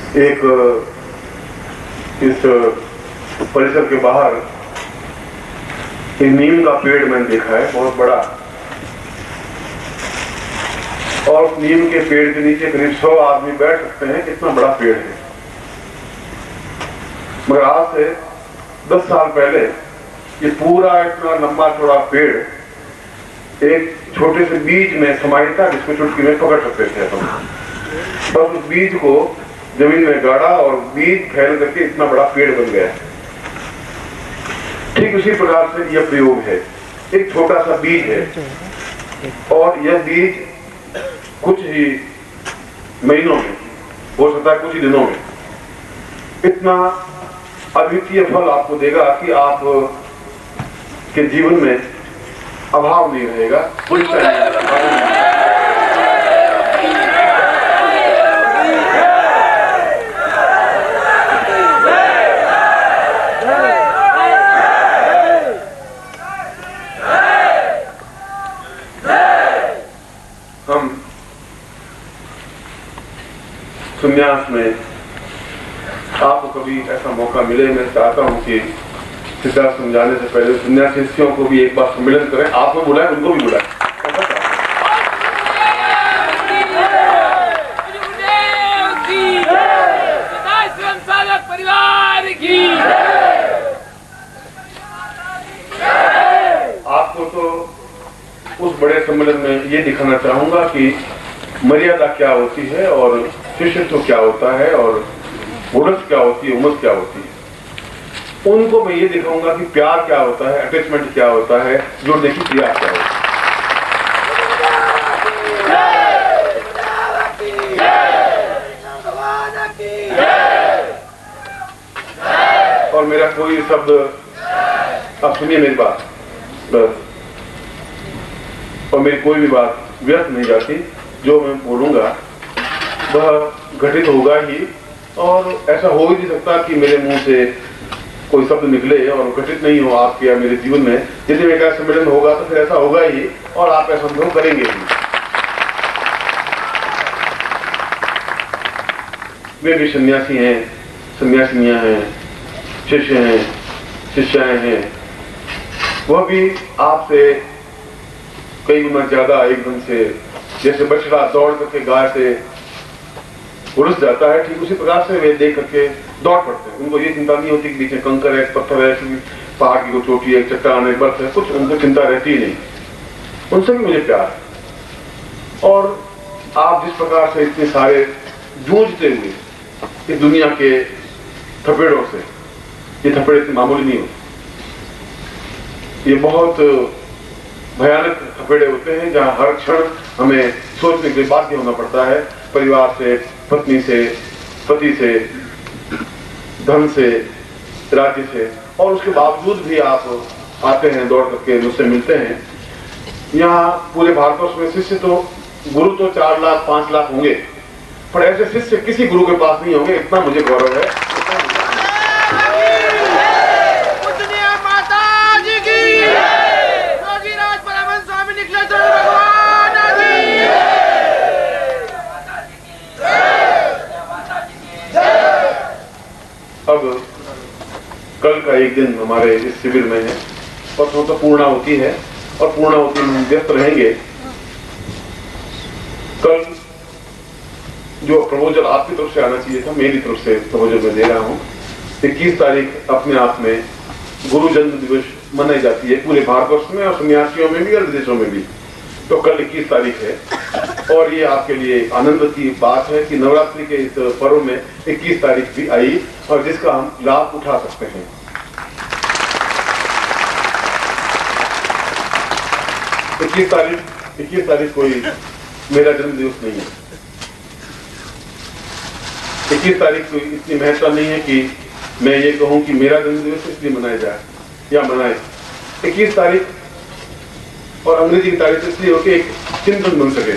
एक इस परिसर के बाहर एक नीम का पेड़ मैंने देखा है, बहुत बड़ा, और नीम के पेड़ के नीचे करीब 100 आदमी बैठ सकते हैं, कितना बड़ा पेड़ है। मगर आज से 10 साल पहले ये पूरा इतना लंबा चौड़ा पेड़ एक छोटे से बीज में समाहित था, जिसको चुटकी में पकड़ सकते थे अपन। बस उस बीज को जमीन में गाड़ा और बीज फैल करके इतना बड़ा पेड़ बन गया। ठीक उसी प्रकार से यह प्रयोग है, एक छोटा सा बीज है और यह बीज कुछ ही महीनों में, हो सकता है कुछ ही दिनों में, इतना अद्वितीय फल आपको देगा कि आप के जीवन में अभाव नहीं रहेगा। हम संन्यास में आपको कभी ऐसा मौका मिले, मैं चाहता हूं कि सिद्धार्थ समझाने से पहले सन्यासी शिष्यों को भी एक बार सम्मेलन करें। आपको बुलाए, उनको भी बुलाए। आपको तो उस बड़े सम्मेलन में ये दिखाना चाहूंगा कि मर्यादा क्या होती है और शिष्यत्व क्या होता है और उड़स क्या होती है, उमस क्या होती है। उनको मैं ये दिखाऊंगा कि प्यार क्या होता है, अटैचमेंट क्या होता है, जो देखिए प्यार क्या होता है। और मेरा कोई शब्द, आप सुनिए मेरी बात बस, और मेरी कोई भी बात व्यर्थ नहीं जाती। जो मैं बोलूंगा वह घटित होगा ही, और ऐसा हो ही नहीं सकता कि मेरे मुंह से कोई शब्द निकले और घटित नहीं हो आपके या मेरे जीवन में। यदि मेरा सम्मेलन होगा तो फिर ऐसा होगा ही, और आप ऐसा अनुभव करेंगे ही। वे भी सन्यासी हैं, सन्यासिनियां हैं, शिष्य हैं, शिष्याएं हैं, वह भी आपसे कई गुना ज्यादा एकदम से, जैसे बछड़ा दौड़ करके गाय से उलझ जाता है, ठीक उसी प्रकार से वे देख करके दौड़ पड़ते हैं। उनको ये चिंता नहीं होती कि बीच में कंकर है, पत्थर है, पहाड़ की कोई चोटी है, चट्टान है, बर्फ है, कुछ उनको चिंता रहती ही नहीं। उनसे भी मुझे प्यार है। और आप जिस प्रकार से इतने सारे जूझते हुए इस दुनिया के थपेड़ों से, ये थपेड़े इतने मामूली नहीं होते, ये बहुत भयानक थपेड़े होते हैं, जहाँ हर क्षण हमें सोचने के लिए बाध्य होना पड़ता है, परिवार से, पत्नी से, पति से, धन से, राज्य से, और उसके बावजूद भी आप आते हैं, दौड़ करके मुझसे मिलते हैं। यहाँ पूरे भारतवर्ष में शिष्य तो, गुरु तो 4 लाख 5 लाख होंगे, पर ऐसे शिष्य किसी गुरु के पास नहीं होंगे, इतना मुझे गौरव है। अब कल का एक दिन हमारे इस शिविर में है, परसों तो पूर्णाहुति है, और पूर्णाहुति में व्यस्त रहेंगे। कल जो प्रपोजल आपकी तरफ से आना चाहिए था, मेरी तरफ से प्रपोजल मैं दे रहा हूँ। 21 तारीख अपने आप में गुरु जन्म दिवस मनाई जाती है पूरे भारतवर्ष में, और सन्यासियों में भी और विदेशों में भी। तो कल 21 तारीख है, और ये आपके लिए आनंद की बात है कि नवरात्रि के इस पर्व में 21 तारीख भी आई, और जिसका हम लाभ उठा सकते हैं। 21 तारीख कोई मेरा जन्म दिवस नहीं है। 21 तारीख कोई इतनी महत्ता नहीं है कि मैं ये कहूं कि मेरा जन्म दिवस इसलिए मनाया जाए या मनाए। 21 तारीख और अंग्रेजी की तारीख इसलिए हो कि एक चिंतन बन सके,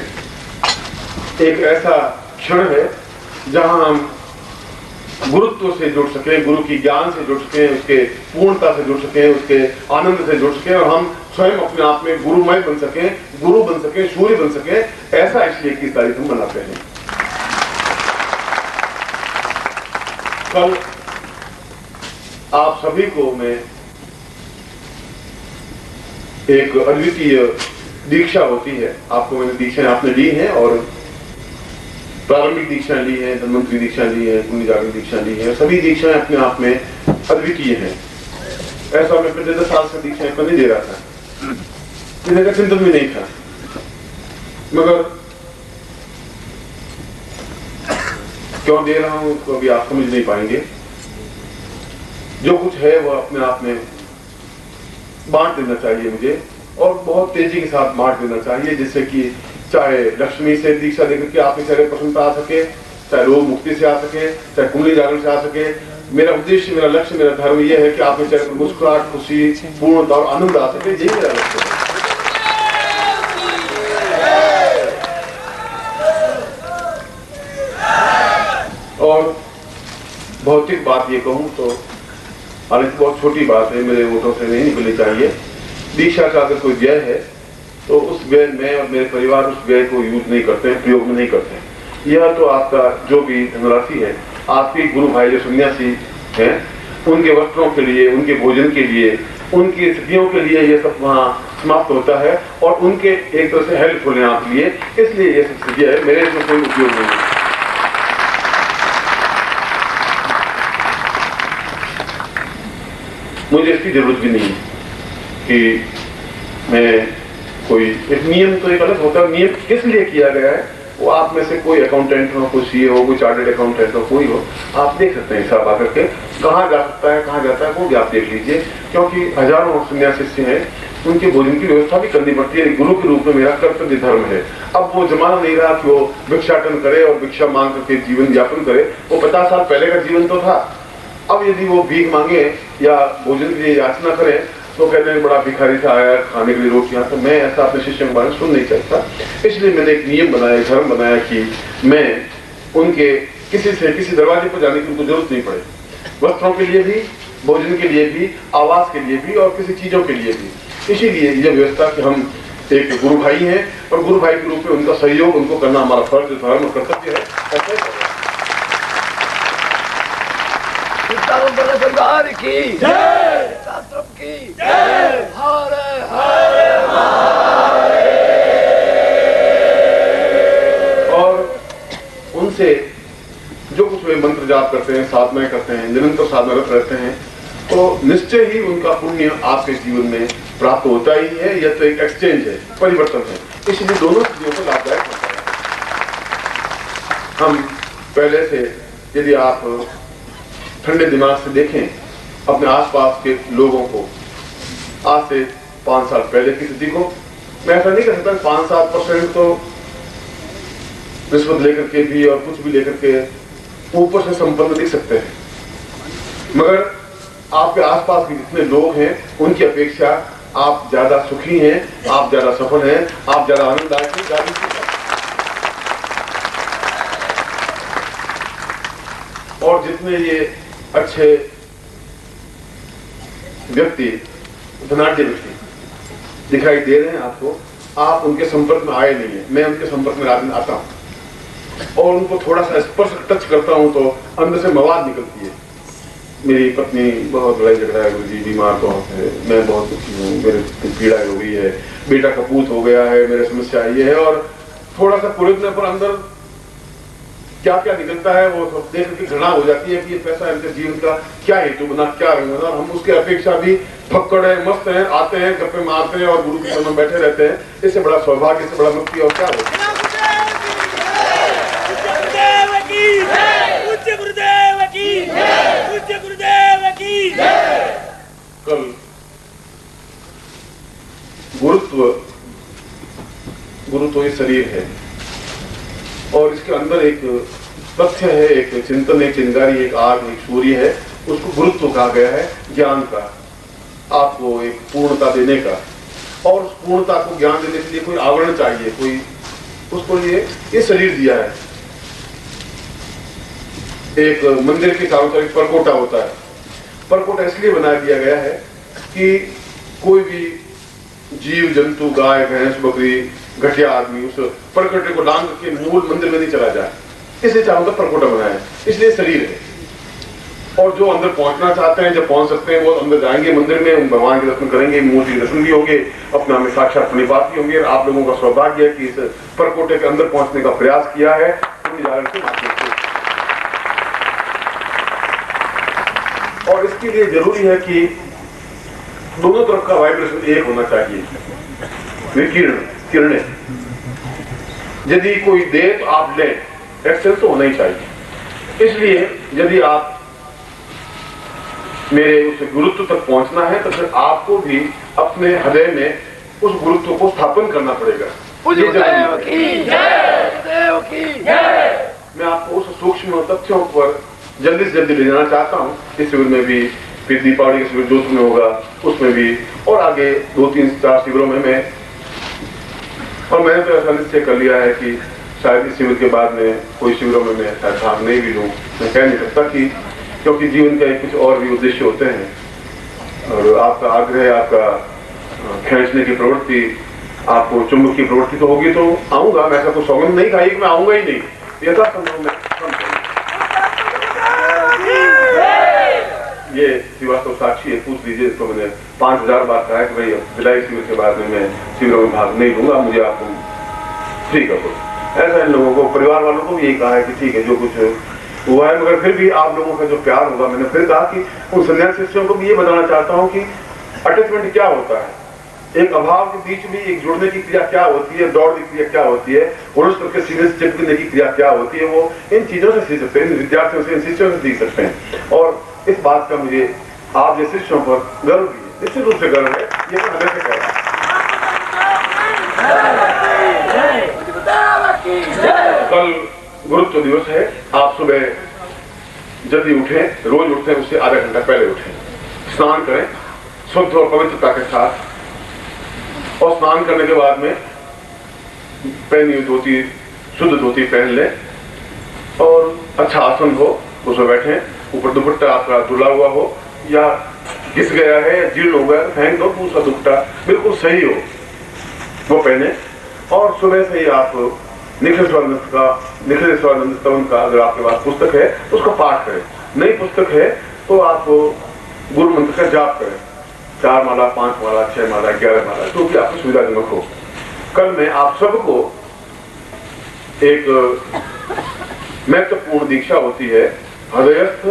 एक ऐसा क्षण है जहां हम गुरुत्व से जुड़ सके, गुरु की ज्ञान से जुड़ सके, उसके पूर्णता से जुड़ सके, उसके आनंद से जुड़ सके, और हम स्वयं अपने आप में गुरुमय बन सके, गुरु बन सके, सूर्य बन सके। ऐसा इसलिए 21 तारीख हम मनाते हैं। कल आप सभी को मैं एक अद्वितीय दीक्षा होती है, आपको मैंने दीक्षाएं आपने ली हैं और प्रारंभिक दीक्षा ली है, धन्वंतरी दीक्षा ली है, पुण्य जागरण दीक्षा ली है। सभी दीक्षाएं अपने आप में अद्वितीय हैं। ऐसा मैं पिछले 10 साल से दीक्षाएं नहीं दे रहा था, देने का चिंतन भी नहीं था, मगर क्यों दे रहा हूं तो अभी आप समझ नहीं पाएंगे। जो कुछ है वो अपने आप में बांट देना चाहिए मुझे, और बहुत तेजी के साथ बांट देना चाहिए, जिससे कि चाहे लक्ष्मी से दीक्षा देकर के आपके चेहरे प्रसन्नता आ सके, चाहे रोग मुक्ति से आ सके, चाहे कुंडली जागरण से आ सके। मेरा उद्देश्य, मेरा लक्ष्य, मेरा धर्म यह है कि आपके चेहरे पर मुस्कुराहट, खुशी, पूर्णता और आनंद आ सके। यही मेरा लक्ष्य है। और भौतिक बात ये कहूं तो हालांकि बहुत छोटी बात है, मेरे वोटों से नहीं निकलनी चाहिए। दीक्षा का अगर कोई व्यय है तो उस व्यय में और मेरे परिवार उस व्यय को यूज नहीं करते हैं, प्रयोग में नहीं करते हैं। यह तो आपका जो भी धनराशि है, आपके गुरु भाई जो सन्यासी हैं उनके वस्त्रों के लिए, उनके भोजन के लिए, उनकी स्थितियों के लिए यह सब वहाँ समाप्त होता है, और उनके एक तरह से हेल्पफुल है आपके लिए, इसलिए यह सब स्थितियाँ है। मेरे इसमें कोई उपयोग नहीं है। मुझे इसकी जरूरत भी नहीं है कि मैं कोई एक नियम, तो एक अलग होता है, नियम किस लिए किया गया है वो आप में से कोई अकाउंटेंट हो, कोई सीए हो, कोई चार्टर्ड अकाउंटेंट हो, कोई हो, आप देख सकते हैं हिसाब आकर के कहाँ जा सकता है, कहाँ जाता है, वो भी आप देख लीजिए। क्योंकि हजारों सन्यासी हैं, उनके भोजन की व्यवस्था भी करनी पड़ती है। गुरु के रूप में मेरा कर्तव्य धर्म है। अब वो जमाना नहीं रहा कि वो भिक्षाटन करे और भिक्षा मांग करके जीवन यापन करे। वो 50 साल पहले का जीवन तो था। अब यदि वो भीख मांगे या भोजन के लिए याचना करे तो कहते हैं बड़ा भिखारी था, आया खाने के लिए रोटियां, तो मैं ऐसा अपने शिष्यों के बारे में सुन नहीं सकता। इसलिए मैंने एक नियम बनाया, धर्म बनाया कि मैं उनके किसी दरवाजे पर जाने की उनको जरूरत नहीं पड़े, वस्त्रों के लिए भी, भोजन के लिए भी, आवास के लिए भी और किसी चीजों के लिए भी। इसीलिए यह व्यवस्था कि हम एक गुरु भाई हैं और गुरु भाई के रूप में उनका सहयोग उनको करना हमारा फर्ज, धर्म और कर्तव्य है। सरकार की जय, शास्त्र की जय, हरे हरे हरे। और उनसे जो कुछ वे मंत्र जाप करते हैं, साधनाएं करते हैं, निरंतर साधनारत रहते हैं, तो निश्चय ही उनका पुण्य आपके जीवन में प्राप्त होता ही है। यह तो एक एक्सचेंज है, परिवर्तन है। इसलिए दोनों चीजों को लाभदायक होता है। हम पहले से, यदि आप ठंडे दिमाग से देखें अपने आसपास के लोगों को, आज से 5 साल पहले की स्थिति को, मैं ऐसा नहीं कर सकता 5-7% तो रिश्वत लेकर के भी और कुछ भी लेकर के ऊपर से संपन्न दिख सकते हैं, मगर आपके आसपास के जितने लोग हैं उनकी अपेक्षा आप ज्यादा सुखी हैं, आप ज्यादा सफल हैं, आप ज्यादा आनंददायक हैं, ज्यादा। और जितने ये अच्छे व्यक्ति, धनाढ्य व्यक्ति दिखाई दे रहे हैं आपको, आप उनके संपर्क में आए नहीं है। मैं उनके संपर्क में आता हूं और उनको थोड़ा सा स्पर्श टच करता हूं तो अंदर से मवाद निकलती है। मेरी पत्नी बहुत लड़ाई झगड़ा है, गुरुजी बीमार बहुत है, मैं बहुत दुखी हूँ, मेरे पीड़ा हो गई है, बेटा कपूत हो गया है, मेरी समस्या ये है। और थोड़ा सा पुरखने पर अंदर क्या क्या निकलता है वो सब देख के घृणा हो जाती है कि ये पैसा इनके जीवन का क्या हेतु बना, क्या रंग बना। और हम उसके अपेक्षा भी फक्कड़ है, मस्त हैं, आते हैं, गप्पे मारते हैं और गुरु के सामने बैठे रहते हैं। इससे बड़ा सौभाग्य, इससे बड़ा मुक्ति और क्या होगा। कल गुरु तो ये शरीर है और इसके अंदर एक तथ्य है, एक चिंतन, एक चिंगारी, एक आग, एक सूर्य है। उसको गुरुत्व कहा गया है, ज्ञान का, आपको एक पूर्णता देने का। और उस पूर्णता को ज्ञान देने के लिए कोई आवरण चाहिए, कोई उसको ये शरीर दिया है। एक मंदिर के चारों तरफ परकोटा होता है। परकोटा इसलिए बना दिया गया है कि कोई भी जीव जंतु, गाय भैंस बकरी घटिया आदमी उस परकोटे को लांग के मूल मंदिर में नहीं चला जाए, इसलिए चारों तरफ परकोटा बनाया है। इसलिए शरीर है। और जो अंदर पहुंचना चाहते हैं, जब पहुंच सकते हैं, वो अंदर जाएंगे मंदिर में, भगवान के दर्शन करेंगे, मूर्ति के दर्शन भी होंगे, अपना में साक्षात प्रणिपात भी होंगे। और आप लोगों का सौभाग्य है कि इस परकोटे के अंदर पहुंचने का प्रयास किया है। और इसके लिए जरूरी है कि दोनों तरफ का वाइब्रेशन एक होना चाहिए। किरणें यदि कोई दे तो आप लें, एक्सेल तो होना ही चाहिए। इसलिए यदि आप मेरे उस गुरुत्व तक पहुंचना है तो फिर आपको भी अपने हृदय में उस गुरुत्व को स्थापन करना पड़ेगा। मैं आपको उस सूक्ष्म तथ्यों पर जल्दी से जल्दी ले जाना चाहता हूँ। इस शिविर में भी, फिर दीपावली का शिविर जोधपुर में होगा, उसमें भी, और आगे 2, 3, 4 शिविरों में मैं, और मैंने तो ऐसा निश्चय कर लिया है कि शायद इस शिविर के बाद में कोई शिविरों में मैं शायद भाग नहीं भी लूँ। मैं कह नहीं सकता कि, क्योंकि जीवन का कुछ और भी उद्देश्य होते हैं। और आपका आग्रह, आपका खींचने की प्रवृत्ति, आपको चुंबक की प्रवृत्ति तो होगी तो आऊंगा। मैं ऐसा कुछ सौगंध नहीं खाई कि मैं आऊंगा ही नहीं, यथा संभव मैं ये श्रीवास्तव साक्षी है, पूछ लीजिए इसको। मैंने 5000 बार कहा है कि भाई जुलाई शिविर के बाद में मैं शिविरों में भाग नहीं लूंगा, मुझे आप फ्री कर दो। ऐसा इन लोगों को, परिवार वालों को भी यही कहा है कि ठीक है जो कुछ हुआ है, मगर फिर भी आप लोगों का जो प्यार होगा। मैंने फिर कहा कि उन सन्यासी शिष्यों को भी ये बताना चाहता हूँ कि अटैचमेंट क्या होता है, एक अभाव के बीच में एक जुड़ने की क्रिया क्या होती है, दौड़ की क्रिया क्या होती है, उड़स करके सीने से चिपकने की क्रिया क्या होती है। वो इन चीजों से सीख सकते हैं, इन विद्यार्थियों से, इन शिष्यों से सीख सकते हैं। और इस बात का मुझे आप जैसे शिष्यों पर गर्व भी है, निश्चित रूप से गर्व है। ये मैं हमें से कह रहा हूं। कल गुरुत्व दिवस है। आप सुबह जल्दी उठें, रोज उठते हैं उससे आधा घंटा पहले उठें, स्नान करें शुद्ध और पवित्रता के साथ, और स्नान करने के बाद में पहनी हुई धोती, शुद्ध धोती पहन लें, और अच्छा आसन हो उसमें बैठें, ऊपर दुपट्टा आपका धुला हुआ हो या घिस गया है या जीर्ण हो गया तो फेंक दो, दूसरा दुपट्टा बिल्कुल सही हो वो पहने। और सुबह से ही आप निखिलेश्वरानंद स्तवन का अगर आपके पास पुस्तक है तो उसका पाठ करें। नई पुस्तक है तो आप गुरु मंत्र का जाप करें, 4 माला, 5 माला, 6 माला, 11 माला, जो भी आपको सुविधाजनक हो। कल मैं आप सबको एक महत्वपूर्ण दीक्षा होती है, हृदयस्थ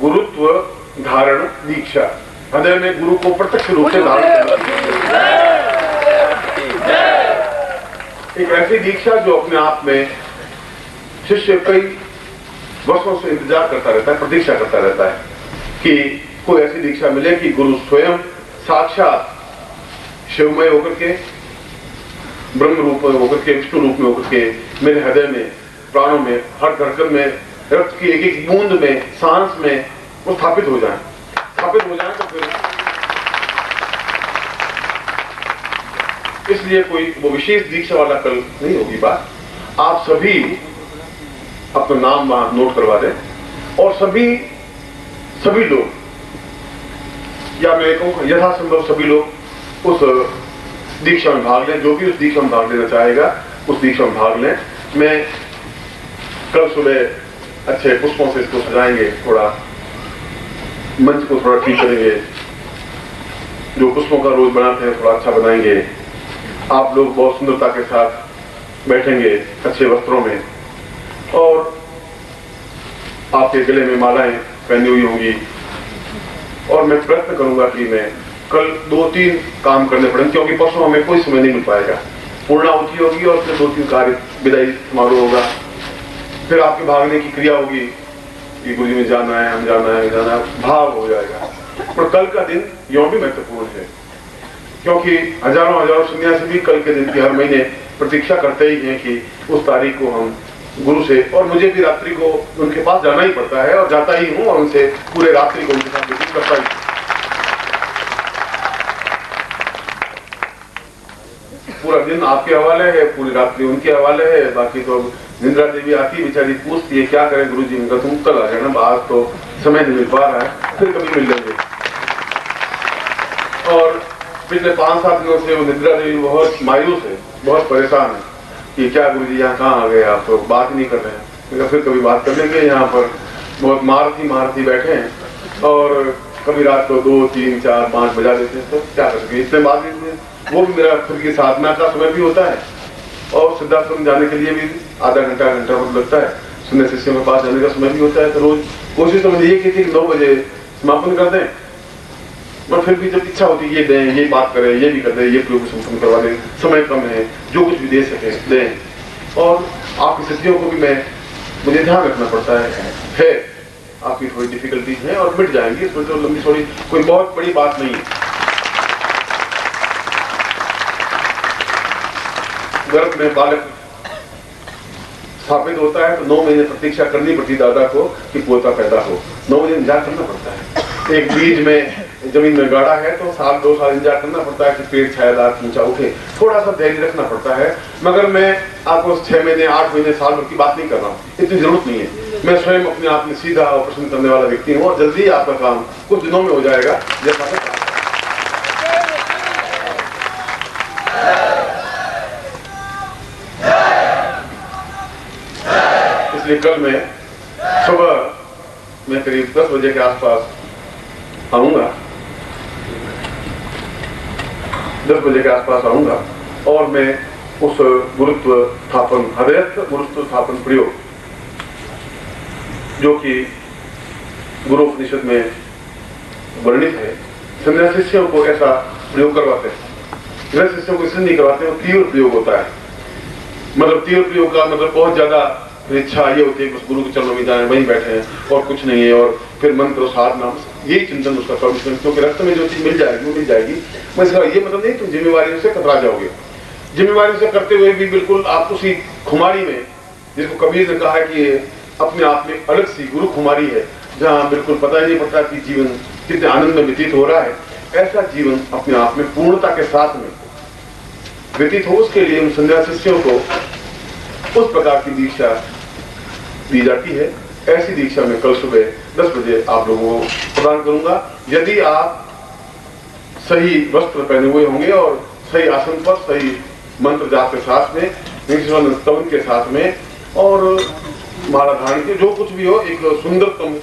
गुरुत्व धारण दीक्षा। हृदय में गुरु को प्रत्यक्ष रूप से धारण करना, एक ऐसी दीक्षा जो अपने आप में शिष्य कई वर्षों से इंतजार करता रहता है, प्रतीक्षा करता रहता है कि कोई ऐसी दीक्षा मिले कि गुरु स्वयं साक्षात शिवमय होकर के, ब्रह्म रूप में होकर के, विष्णु रूप में होकर के मेरे हृदय में, प्राणों में, हर धड़कन में, रक्त की एक एक बूंद में, सांस में वो स्थापित हो जाए। तो फिर इसलिए कोई वो विशेष दीक्षा वाला कल नहीं होगी बात। आप सभी अपना नाम वहां नोट करवा दें, और सभी लोग, या मैं कहूँ यथासंभव सभी लोग उस दीक्षा में भाग लें। जो भी उस दीक्षा में भाग लेना चाहेगा उस दीक्षा में भाग लें। मैं कल सुबह अच्छे पुष्पों से इसको सजाएंगे, थोड़ा मंच को थोड़ा ठीक करेंगे, जो पुष्पों का रोज बनाते हैं थोड़ा अच्छा बनाएंगे। आप लोग बहुत सुंदरता के साथ बैठेंगे अच्छे वस्त्रों में, और आपके गले में मालाएं पहनी हुई होंगी। और मैं प्रयत्न करूंगा कि मैं कल 2-3 काम करने पड़ेंगे, क्योंकि परसों हमें कोई समय नहीं मिल पाएगा। पूर्णाहुति होगी और फिर 2-3 कार्य, विदाई समारोह होगा, फिर आपके भागने की क्रिया होगी कि गुरु जी में जाना है, हम जाना है, भाव हो जाएगा। पर कल का दिन यूं भी महत्वपूर्ण है, क्योंकि हजारों सन्यासी भी कल के दिन की हर महीने प्रतीक्षा करते ही हैं कि उस तारीख को हम गुरु से, और मुझे भी रात्रि को उनके पास जाना ही पड़ता है और जाता ही हूं, और उनसे पूरे रात्रि को उनके साथ व्यतीत करता ही। पूरा दिन आपके हवाले है, पूरी रात्रि उनके हवाले है। बाकी तो निंद्रा देवी आती बेचारी पूछती है क्या करें गुरु जी, उनका तुम कल आ जाना, आज तो समय नहीं मिल पा रहा है, फिर कभी मिल लेंगे। और पिछले 5-7 दिनों से वो निंद्रा देवी बहुत मायूस है, बहुत परेशान है कि क्या गुरु जी यहाँ कहाँ आ गए, आप तो बात नहीं कर रहे हैं। फिर कभी बात कर लेंगे यहाँ पर, बहुत महारथी बैठे हैं और कभी रात को 2, 3, 4, 5 बजा देते हैं, तो क्या कर सके। इतने बाद वो भी मेरा खुद की साधना का समय भी होता है और सिद्धाश्रम जाने के लिए भी आधा घंटा लगता है, सुनने शिष्यों के पास जाने का समय भी होता है। तो रोज कोशिश तो मुझे ये की थी कि 9 बजे समापन कर दें, और फिर भी जब इच्छा होती है ये दें, ये बात करें, ये भी कर दें, ये प्रयोग संपन्न करवा दें, समय कम है, जो कुछ भी दे सके दें। और आपकी स्थितियों को भी मुझे ध्यान रखना पड़ता है। आपकी थोड़ी डिफिकल्टीज है और मिट जाएंगी, इसमें तो लंबी थोड़ी कोई बहुत बड़ी बात नहीं है। गर्भ में बालक स्थापित होता है तो 9 महीने प्रतीक्षा करनी पड़ती दादा को कि पोता पैदा हो। 9 महीने इंतजार करना पड़ता है। एक बीज में जमीन में गाड़ा है तो 1-2 साल इंतजार करना पड़ता है कि पेड़ छायादार ऊंचा उठे, थोड़ा सा धैर्य रखना पड़ता है। मगर मैं आपको 6 महीने, 8 महीने, साल भर की बात नहीं कर रहा हूँ, इतनी जरूरत नहीं है। मैं स्वयं अपने आप में सीधा ऑपरेशन करने वाला व्यक्ति हूँ और जल्दी आपका काम कुछ दिनों में हो जाएगा जैसा इसलिए कल मैं सुबह करीब 10 बजे के आसपास आऊंगा, 10 बजे के आसपास आऊंगा और मैं उस गुरुत्व स्थापन हृदयस्थ गुरुत्व स्थापन प्रयोग जो कि गुरुपनिषद में वर्णित है, संन्यास शिष्यों को ऐसा प्रयोग करवाते हैं। गृह शिष्यों को इसलिए नहीं करवाते, वो तीव्र प्रयोग होता है। मतलब तीव्र प्रयोग का मतलब बहुत ज्यादा इच्छा ये होती है कि उस गुरु के चरणों में जाए, वहीं बैठे हैं और कुछ नहीं है, और फिर मंत्र साधना यही चिंतन उसका 24 घंटे, क्योंकि रक्त में जो चीज मिल जाएगी वो मिल जाएगी। मैं इसका ये मतलब नहीं तुम जिम्मेवारियों से कतरा जाओगे, जिम्मेवारियों से करते हुए भी बिल्कुल आप उसी खुमारी में, जिसको कबीर ने कहा है कि अपने आप में अलग सी गुरु खुमारी है, जहाँ बिल्कुल पता ही नहीं पड़ता कि जीवन कितने आनंद में व्यतीत हो रहा है, ऐसा जीवन अपने आप में पूर्णता के साथ में व्यतीत हो, उसके लिए उन संन्यास शिष्यों को उस प्रकार की दीक्षा दी जाती है। ऐसी दीक्षा में कल सुबह 10 बजे आप लोगों को प्रदान करूंगा। यदि आप सही वस्त्र पहने हुए होंगे और सही आसन पर सही मंत्र जाप के साथ में, स्तवन के साथ में और माला धारण के जो कुछ भी हो, एक सुंदरतम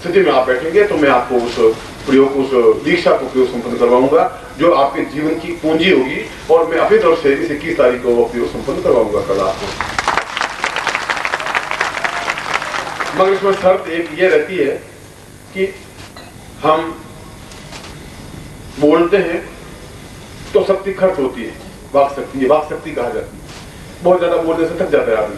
स्थिति में आप बैठेंगे तो मैं आपको उस प्रयोग, उस दीक्षा को प्रयोग संपन्न करवाऊंगा जो आपके जीवन की पूंजी होगी, और मैं अपनी तरफ से इस 21 तारीख को प्रयोग संपन्न करवाऊंगा कल आपको। मगर इसमें शर्त एक ये रहती है कि हम बोलते हैं तो शक्ति खर्च होती है, वाक शक्ति, ये वाक शक्ति कहा जाती है। बहुत ज्यादा बोलने से थक जाता है आदमी,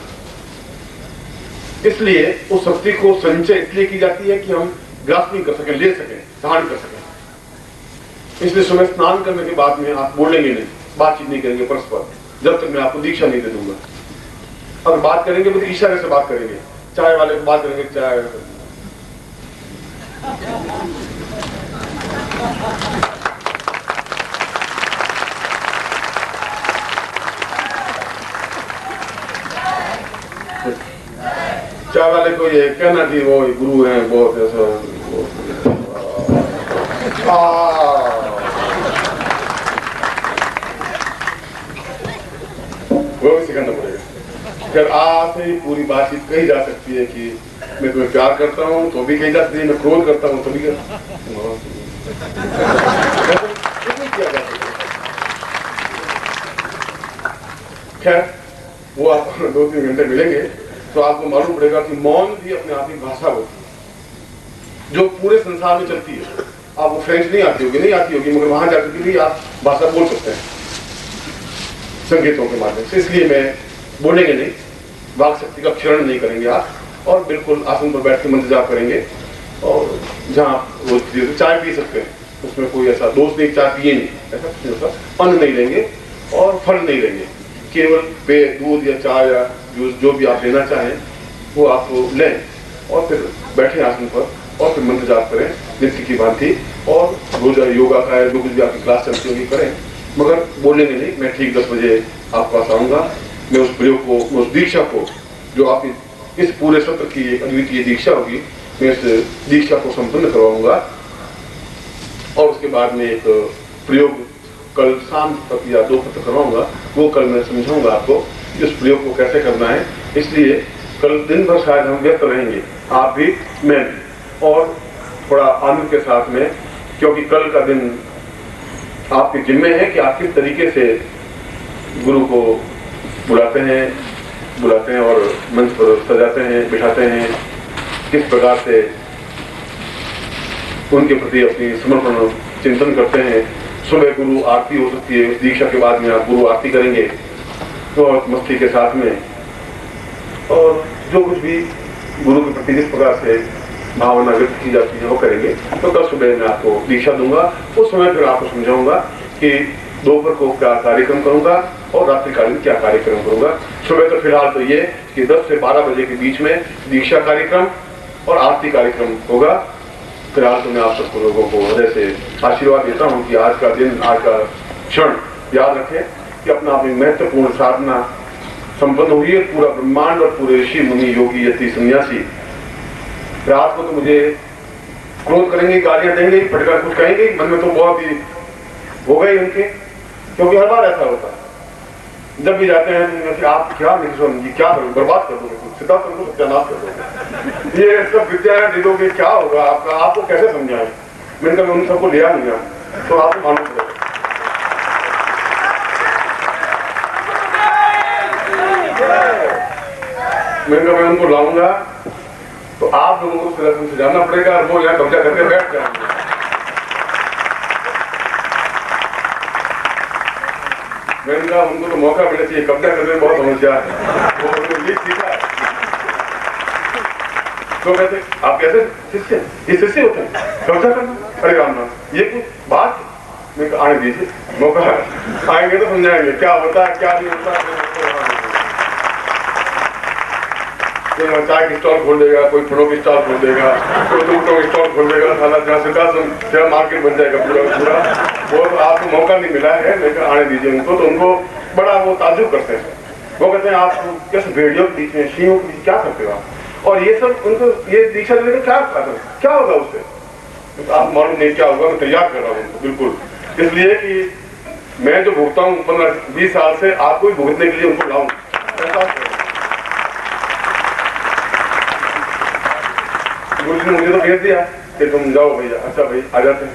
इसलिए उस शक्ति को संचय इसलिए की जाती है कि हम ग्रास्पिंग कर सकें, ले सकें, धारण कर सकें। इसलिए सुबह स्नान करने के बाद में आप बोलेंगे नहीं, बातचीत नहीं करेंगे परस्पर, जब तक मैं आपको दीक्षा नहीं दे दूंगा। अगर बात करेंगे तो इशारे से बात करेंगे, चाय वाले को बात करेंगे, चाय चाय वाले को ये कहना कि वो गुरु हैं बहुत ऐसा, वो भी सिखाना पड़ेगा। अगर आप ही पूरी बातचीत कही जा सकती है कि मैं तुम्हें प्यार करता हूँ तो भी कही जा सकती है, मैं क्रोध करता हूँ तो भी किया जा सकता। खैर वो आप 2-3 घंटे मिलेंगे तो आपको मालूम पड़ेगा कि मौन भी अपने आप ही भाषा होती है जो पूरे संसार में चलती है। आपको फ्रेंच नहीं आती होगी, नहीं आती होगी, मगर वहां जाकर भी आप भाषा बोल सकते हैं संगीतों के माध्यम से। इसलिए मैं बोलेंगे नहीं, वाक शक्ति का क्षरण नहीं करेंगे आप, और बिल्कुल आसन पर बैठ के मंत्र जाप करेंगे। और जहाँ वो चाय पी सकते हैं, उसमें कोई ऐसा दोष नहीं, चाय पिए नहीं, ऐसा कुछ नहीं होता। अन्न नहीं लेंगे और फल नहीं लेंगे, केवल दूध या चाय या जूस जो भी आप लेना चाहें वो आप लें, और फिर बैठे आसन पर और फिर मंत्र जाप करें नित्य की भांति, और रोज योगा का जो कुछ भी आपकी क्लास चलती होगी करें, मगर बोलेंगे नहीं। मैं ठीक 10 बजे आपके पास आऊंगा। मैं उस प्रयोग को, उस दीक्षा को, जो आप इस पूरे सत्र की एक अद्वितीय दीक्षा होगी, मैं इस दीक्षा को संपन्न करवाऊंगा। और उसके बाद में एक प्रयोग कल शाम तक या दोपहर तक करवाऊंगा, वो कल मैं समझाऊंगा आपको इस प्रयोग को कैसे करना है। इसलिए कल दिन भर शायद हम व्यस्त रहेंगे, आप भी, मैं भी, और थोड़ा आनंद के साथ में, क्योंकि कल का दिन आपके जिम्मे है कि आप किस तरीके से गुरु को बुलाते हैं और मंच पर सजाते हैं, बिठाते हैं, किस प्रकार से उनके प्रति अपनी समर्पण चिंतन करते हैं। सुबह गुरु आरती हो सकती है, दीक्षा के बाद में आप गुरु आरती करेंगे बहुत मस्ती के साथ में, और जो कुछ भी गुरु के प्रति जिस प्रकार से भावना व्यक्त की जाती है वो करेंगे। तो कल सुबह मैं आपको दीक्षा दूंगा, उस समय फिर आपको समझाऊंगा कि दोपहर को क्या कार्यक्रम करूंगा और रात्रिकालीन क्या कार्यक्रम करूंगा। सुबह तो फिलहाल तो ये कि 10 से 12 बजे के बीच में दीक्षा कार्यक्रम और आरती कार्यक्रम होगा। फिलहाल तो मैं आप सबको लोगों को हृदय से आशीर्वाद देता हूँ कि आज का दिन, आज का क्षण याद रखें कि अपना अपनी महत्वपूर्ण साधना संपन्न हुई है। पूरा ब्रह्मांड और पूरे ऋषि मुनि योगी यति सन्यासी रात को तो मुझे क्रोध करेंगे, गालियां देंगे, फटकार कुछ कहेंगे, मन में तो बहुत ही हो गए उनके, क्योंकि हर बार ऐसा होता है जब भी जाते हैं तो आप क्या नहीं क्या करोगे, बर्बाद कर दोगे, सीधा कर दो, सत्यानाश कर दोगे, ये सब विद्याएं दे दोगे, क्या होगा आपका, आपको कैसे समझाएं। मैंने कहा उन सबको लिया नहीं है तो आपको मालूम पड़ेगा। मैंने कहा मैं उनको लाऊंगा तो आप लोगों को सिलेक्शन से जाना पड़ेगा और वो यहाँ कब्जा करके बैठ जाएंगे। मैंने कहा उनको तो मौका मिलना चाहिए, कब्जा करने में बहुत समस्या है, वो ये सीखा है। तो कहते आप कैसे शिष्य, ये शिष्य होते हैं कब्जा करना, अरे राम राम, ये कुछ बात मैं आने दीजिए, मौका आएंगे तो समझाएंगे क्या होता है क्या नहीं होता है। कोई चाय की स्टॉल खोल देगा, कोई फलों की स्टॉल खोल देगा, कोई दूधों की स्टॉल खोल देगा, साला जहाँ से मार्केट बन जाएगा पूरा। वो आपको मौका नहीं मिला है, लेकिन आने दीजिए उनको। तो उनको बड़ा वो ताजुब करते हैं, वो कहते हैं आप कैसे भेड़ियों के बीच में, सिंहों के बीच क्या करते हो आप, और ये सब उनको ये दीक्षा देने का क्या होगा उससे, तो आप मालूम नहीं क्या होगा। मैं तैयार कर रहा हूँ उनको बिल्कुल, इसलिए कि मैं जो भुगता हूँ 15-20 साल से, आपको भी भुगतने के लिए उनको लाऊं। गुरु जी ने मुझे तो भेज दिया कि तुम जाओ भैया, अच्छा भाई आ जाते हैं।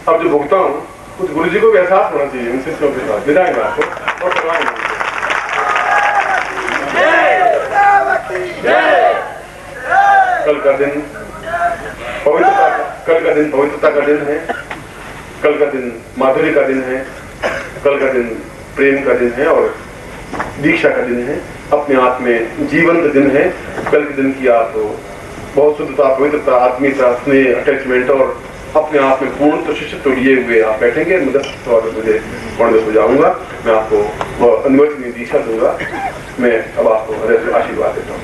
अब जो भुगता हूँ कुछ गुरु जी को भी एहसास होना चाहिए उन शिष्यों के साथ, मिलाएंगे आपको और करवाएंगे। कल का दिन पवित्रता का दिन है, कल का दिन माधुरी का दिन है, कल का दिन प्रेम का दिन है और दीक्षा का दिन है, अपने आप में जीवंत दिन है। कल के दिन की आप बहुत शुद्धता, पवित्रता, आत्मीयता, स्नेह, अटैचमेंट और अपने आप में पूर्ण तो शिष्यत्व लिए हुए आप बैठेंगे। मुझे पढ़ने को जाऊंगा, मैं आपको वह अनुवचनीय दीक्षा दूंगा। मैं अब आपको हृदय से आशीर्वाद देता हूँ।